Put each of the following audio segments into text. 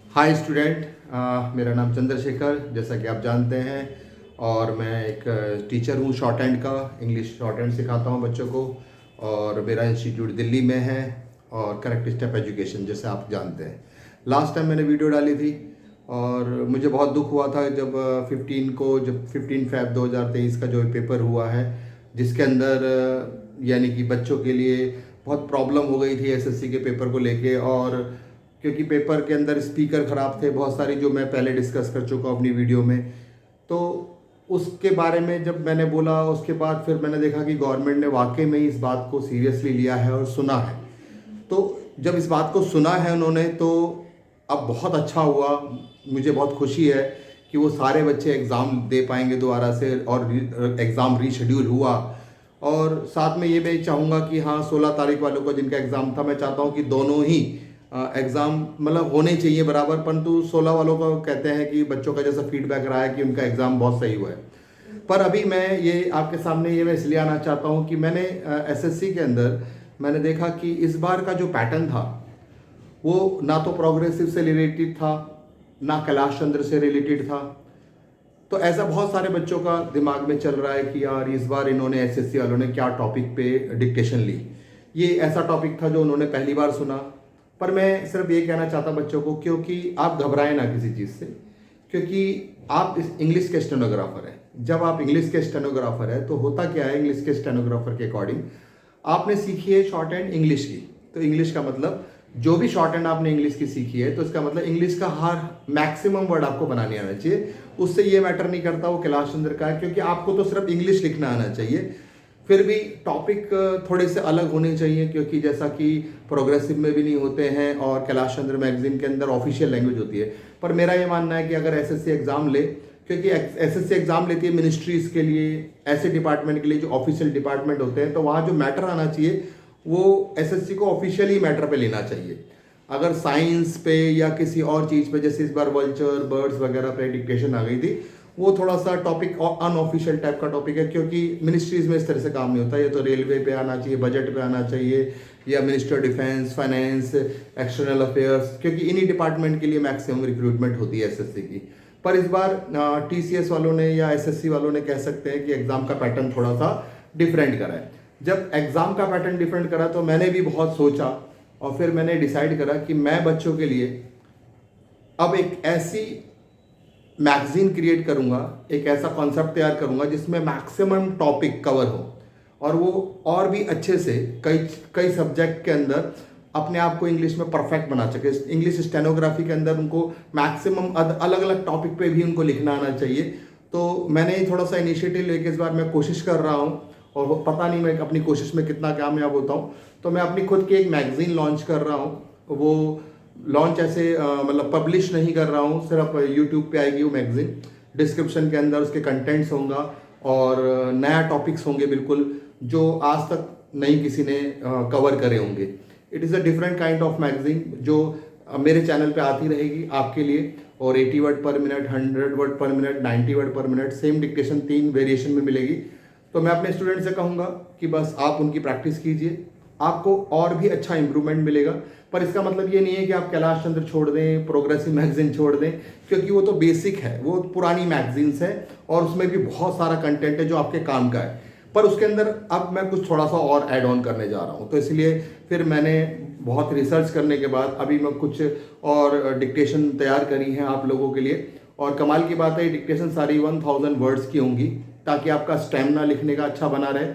Hi student. मेरा नाम चंद्रशेखर, जैसा कि आप जानते हैं, और मैं एक टीचर हूँ शॉर्ट हैंड का। इंग्लिश शॉर्ट हैंड सिखाता हूँ बच्चों को, और मेरा इंस्टीट्यूट दिल्ली में है, और करेक्ट स्टेप एजुकेशन, जैसे आप जानते हैं। लास्ट टाइम मैंने वीडियो डाली थी और मुझे बहुत दुख हुआ था जब 15 फ़रवरी 2023 का जो पेपर हुआ है, जिसके अंदर यानी कि बच्चों के लिए बहुत प्रॉब्लम हो गई थी एसएससी के पेपर को लेके। और क्योंकि पेपर के अंदर स्पीकर ख़राब थे बहुत सारी, जो मैं पहले डिस्कस कर चुका हूँ अपनी वीडियो में। तो उसके बारे में जब मैंने बोला, उसके बाद फिर मैंने देखा कि गवर्नमेंट ने वाकई में इस बात को सीरियसली लिया है और सुना है। तो जब इस बात को सुना है उन्होंने, तो अब बहुत अच्छा हुआ। मुझे बहुत खुशी है कि वो सारे बच्चे एग्ज़ाम दे पाएंगे दोबारा से, और एग्ज़ाम रीशेड्यूल हुआ। और साथ में ये मैं चाहूँगा कि हाँ, 16 तारीख वालों को जिनका एग्ज़ाम था, मैं चाहता हूँ कि दोनों ही एग्ज़ाम मतलब होने चाहिए बराबर। परंतु 16 वालों का कहते हैं कि बच्चों का जैसा फीडबैक रहा है कि उनका एग्ज़ाम बहुत सही हुआ है। पर अभी मैं ये आपके सामने ये मैं इसलिए आना चाहता हूँ कि मैंने एसएससी के अंदर मैंने देखा कि इस बार का जो पैटर्न था, वो ना तो प्रोग्रेसिव से रिलेटेड था, ना कैलाश चंद्र से रिलेटेड था। तो ऐसा बहुत सारे बच्चों का दिमाग में चल रहा है कि यार इस बार इन्होंने एसएससी वालों ने क्या टॉपिक पे डिक्टेशन ली। ये ऐसा टॉपिक था जो उन्होंने पहली बार सुना। पर मैं सिर्फ ये कहना चाहता बच्चों को, क्योंकि आप घबराएं ना किसी चीज़ से, क्योंकि आप इस इंग्लिश के स्टेनोग्राफर हैं। जब आप इंग्लिश के स्टेनोग्राफर है तो होता क्या है, इंग्लिश के स्टेनोग्राफर के अकॉर्डिंग आपने सीखी है शॉर्ट हैंड इंग्लिश की। तो इंग्लिश का मतलब जो भी शॉर्ट हैंड आपने इंग्लिश की सीखी है, तो इसका मतलब इंग्लिश का हर मैक्सिमम वर्ड आपको बनाने आना चाहिए। उससे ये मैटर नहीं करता वो कैलाश चंद्र का है, क्योंकि आपको तो सिर्फ इंग्लिश लिखना आना चाहिए। फिर भी टॉपिक थोड़े से अलग होने चाहिए, क्योंकि जैसा कि प्रोग्रेसिव में भी नहीं होते हैं और कैलाश चंद्र मैगजीन के अंदर ऑफिशियल लैंग्वेज होती है। पर मेरा ये मानना है कि अगर एसएससी एग्जाम ले, क्योंकि एसएससी एग्जाम लेती है मिनिस्ट्रीज के लिए, ऐसे डिपार्टमेंट के लिए जो ऑफिशियल डिपार्टमेंट होते हैं, तो वहाँ जो मैटर आना चाहिए वो एसएससी को ऑफिशियली मैटर पे लेना चाहिए। अगर साइंस पे या किसी और चीज़ पे, जैसे इस बार वल्चर बर्ड्स वगैरह पे डिक्टेशन आ गई थी, वो थोड़ा सा टॉपिक अनऑफिशियल टाइप का टॉपिक है, क्योंकि मिनिस्ट्रीज में इस तरह से काम नहीं होता। ये तो रेलवे पे आना चाहिए, बजट पे आना चाहिए, या minister defence, finance, external affairs, क्योंकि इन्हीं डिपार्टमेंट के लिए मैक्सिमम रिक्रूटमेंट होती है एसएससी की। पर इस बार टीसीएस वालों ने या एसएससी वालों ने कह सकते हैं कि एग्जाम का पैटर्न थोड़ा सा डिफरेंट करा है। जब एग्जाम का पैटर्न डिफरेंट करा तो मैंने भी बहुत सोचा, और फिर मैंने डिसाइड करा कि मैं बच्चों के लिए अब एक ऐसी मैगजीन क्रिएट करूंगा, एक ऐसा कॉन्सेप्ट तैयार करूंगा जिसमें मैक्सिमम टॉपिक कवर हो, और वो और भी अच्छे से कई कई सब्जेक्ट के अंदर अपने आप को इंग्लिश में परफेक्ट बना सके। इंग्लिश स्टेनोग्राफी के अंदर उनको मैक्सिमम अलग अलग टॉपिक पे भी उनको लिखना आना चाहिए। तो मैंने थोड़ा सा इनिशिएटिव लेके इस बार मैं कोशिश कर रहा हूँ, और वो पता नहीं मैं अपनी कोशिश में कितना कामयाब होता हूँ। तो मैं अपनी खुद की एक मैगजीन लॉन्च कर रहा हूँ। वो लॉन्च ऐसे मतलब पब्लिश नहीं कर रहा हूँ, सिर्फ यूट्यूब पे आएगी वो मैगजीन। डिस्क्रिप्शन के अंदर उसके कंटेंट्स होंगे, और नया टॉपिक्स होंगे बिल्कुल, जो आज तक नहीं किसी ने कवर करे होंगे। It is a different kind of magazine जो मेरे चैनल पे आती रहेगी आपके लिए। और 80 वर्ड पर मिनट, 100 वर्ड पर मिनट, 90 वर्ड पर मिनट, सेम डिक्टेशन 3 वेरिएशन में मिलेगी। तो मैं अपने स्टूडेंट से कहूँगा कि बस आप उनकी प्रैक्टिस कीजिए, आपको और भी अच्छा इंप्रूवमेंट मिलेगा। पर इसका मतलब ये नहीं है कि आप कैलाश चंद्र छोड़ दें, प्रोग्रेसिव मैगजीन छोड़ दें, क्योंकि वो तो बेसिक है, वो पुरानी मैगजीन्स है, और उसमें भी बहुत सारा कंटेंट है जो आपके काम का है। पर उसके अंदर अब मैं कुछ थोड़ा सा और ऐड ऑन करने जा रहा हूँ। तो इसलिए फिर मैंने बहुत रिसर्च करने के बाद अभी मैं कुछ और डिक्टेशन तैयार करी हैं आप लोगों के लिए। और कमाल की बात है, डिक्टेशन सारी 1000 वर्ड्स की होंगी, ताकि आपका स्टेमिना लिखने का अच्छा बना रहे।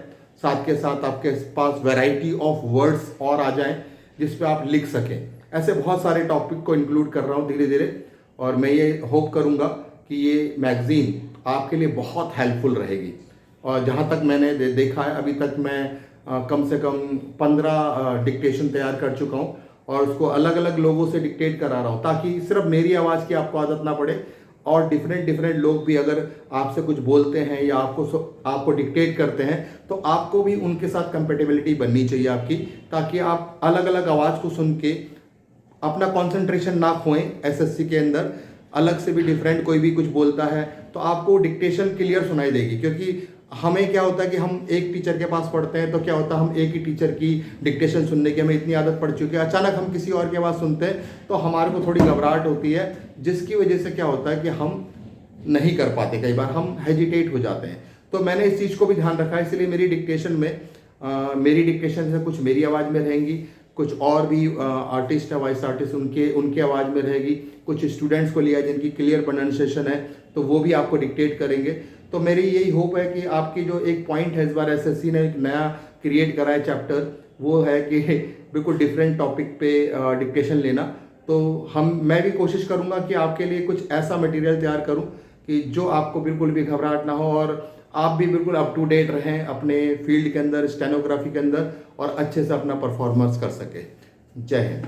साथ के साथ आपके पास वैरायटी ऑफ वर्ड्स और आ जाएं जिस पे आप लिख सकें। ऐसे बहुत सारे टॉपिक को इंक्लूड कर रहा हूँ धीरे धीरे, और मैं ये होप करूँगा कि ये मैगज़ीन आपके लिए बहुत हेल्पफुल रहेगी। और जहाँ तक मैंने देखा है, अभी तक मैं कम से कम 15 डिक्टेशन तैयार कर चुका हूँ, और उसको अलग अलग लोगों से डिक्टेट करा रहा हूँ, ताकि सिर्फ मेरी आवाज़ की आपको आदत ना पड़े, और डिफरेंट डिफरेंट लोग भी अगर आपसे कुछ बोलते हैं या आपको डिक्टेट करते हैं, तो आपको भी उनके साथ कंपेटेबिलिटी बननी चाहिए आपकी, ताकि आप अलग अलग आवाज़ को सुन के अपना कंसंट्रेशन ना खोएं। एसएससी के अंदर अलग से भी डिफरेंट कोई भी कुछ बोलता है तो आपको डिक्टेशन क्लियर सुनाई देगी, क्योंकि हमें क्या होता है कि हम एक टीचर के पास पढ़ते हैं तो क्या होता है, हम एक ही टीचर की डिक्टेशन सुनने की हमें इतनी आदत पड़ चुकी है, अचानक हम किसी और की आवाज़ सुनते हैं तो हमारे को थोड़ी घबराहट होती है, जिसकी वजह से क्या होता है कि हम नहीं कर पाते, कई बार हम हेजिटेट हो जाते हैं। तो मैंने इस चीज़ को भी ध्यान रखा है, इसलिए मेरी डिक्टेशन में मेरी डिक्टेशन से कुछ मेरी आवाज़ में रहेंगी, कुछ और भी आर्टिस्ट है, वॉइस आर्टिस्ट, उनके आवाज़ में रहेगी, कुछ स्टूडेंट्स को लिया जिनकी क्लियर प्रोनाउंसिएशन है तो वो भी आपको डिक्टेट करेंगे। तो मेरी यही होप है कि आपकी जो एक पॉइंट है, इस बार एसएससी ने एक नया क्रिएट करा है चैप्टर, वो है कि बिल्कुल डिफरेंट टॉपिक पे डिक्टेशन लेना। तो मैं भी कोशिश करूँगा कि आपके लिए कुछ ऐसा मटेरियल तैयार करूँ कि जो आपको बिल्कुल भी घबराहट ना हो और आप भी बिल्कुल अप टू डेट रहें अपने फील्ड के अंदर, स्टेनोग्राफी के अंदर, और अच्छे से अपना परफॉर्मेंस कर सके। जय हिंद।